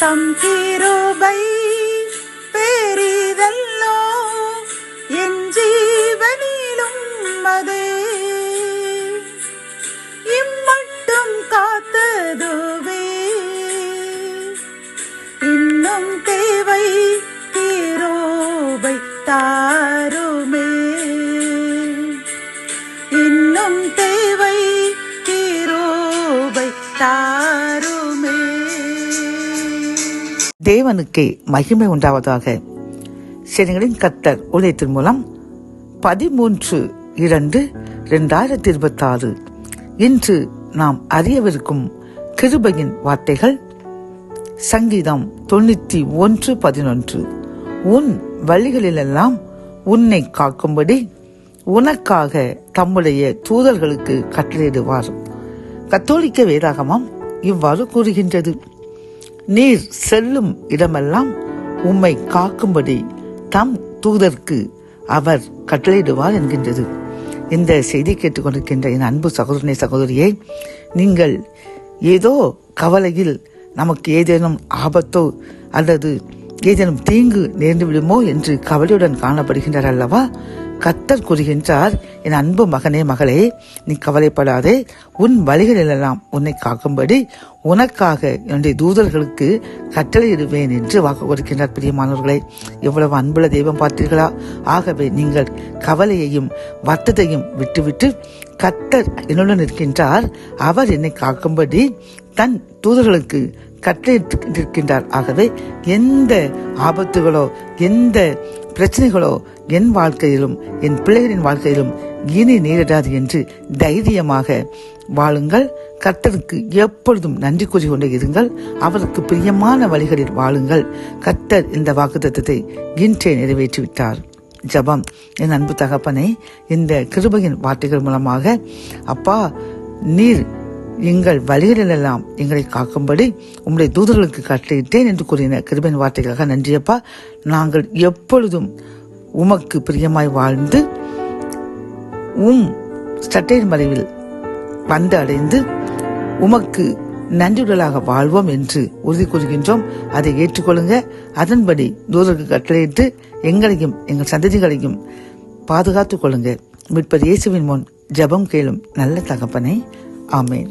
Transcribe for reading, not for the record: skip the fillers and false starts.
தம் கிருபை பெரிதல்லோ என் ஜீவனிலும் அதே இம்மட்டும் காத்ததுவே இன்னும் தேவை கிருபை தாருமே இன்னும் தேவை கிருபை தாருமே. தேவனுக்கே மகிமை உண்டாவதாக. சேனைகளின் கர்த்தர் ஊழியத்தின் மூலம் 13/2/2026 இன்று நாம் அறியவிருக்கும் கிருபையின் வார்த்தைகள். சங்கீதம் 91:11. உன் வழிகளிலெல்லாம் உன்னை காக்கும்படி உனக்காக தம்முடைய தூதர்களுக்கு கட்டளையிடுவார். கத்தோலிக்க வேதாகமம் இவ்வாறு கூறுகின்றது. நீர் செல்லும் இடமெல்லாம் உம்மை காக்கும்படி தம் தூதருக்கு அவர் கட்டளையிடுவார் என்கின்றது. இந்த செய்தி கேட்டுக்கொண்டிருக்கின்ற என் அன்பு சகோதரனே சகோதரியே, நீங்கள் ஏதோ கவலையில் நமக்கு ஏதேனும் ஆபத்தோ அல்லது ஏதேனும் தீங்கு நேர்ந்து விடுமோ என்று கவலையுடன் காணப்படுகின்றார் அல்லவா? கர்த்தர் கூறுகின்றார், என் அன்பு மகனே மகளே, நீ கவலைப்படாதே, உன் வழிகளிலெல்லாம் உன்னை காக்கும்படி உனக்காக என்னுடைய தூதர்களுக்கு கட்டளையிடுவேன் என்று வாக்கு கொடுக்கின்றார். பிரியமானவர்களே, எவ்வளவு அன்புள்ள தெய்வம் பார்த்தீர்களா? ஆகவே நீங்கள் கவலையையும் வருத்தத்தையும் விட்டுவிட்டு கர்த்தர் என்னுடன் இருக்கின்றார், அவர் என்னை காக்கும்படி தன் தூதர்களுக்கு கட்டளையிட்டிருக்கின்றார். ஆகவே எந்த ஆபத்துகளோ எந்த பிரச்சனைகளோ என் வாழ்க்கையிலும் என் பிள்ளைகளின் வாழ்க்கையிலும் இனி நேரிடாது என்று தைரியமாக வாழுங்கள். கர்த்தருக்கு எப்பொழுதும் நன்றி கூறி கொண்டே இருங்கள். அவருக்கு பிரியமான வழிகளில் வாழுங்கள். கர்த்தர் இந்த வாக்குத்தத்தத்தை இன்றே நிறைவேற்றிவிட்டார். ஜெபம். என் அன்பு தகப்பனே, இந்த கிருபையின் வார்த்தைகள் மூலமாக அப்பா, நீர் எங்கள் வழிகளிலெல்லாம் எங்களை காக்கும்படி உம்முடைய தூதர்களுக்கு கட்டளையிட்டேன் என்று கூறின கிருபையின் வார்த்தைகளாக நன்றியப்பா. நாங்கள் எப்பொழுதும் உமக்கு பிரியமாய் வாழ்ந்து சட்டையின் மறைவில் வந்து அடைந்து உமக்கு நன்றியுடலாக வாழ்வோம் என்று உறுதி கூறுகின்றோம். அதை ஏற்றுக்கொள்ளுங்க. அதன்படி தூதருக்கு கட்டளையிட்டு எங்களையும் எங்கள் சந்ததிகளையும் பாதுகாத்துக் கொள்ளுங்க. மீட்பர் இயேசுவின் முன் ஜெபம் கேளும் நல்ல தகப்பனே. ஆமேன்.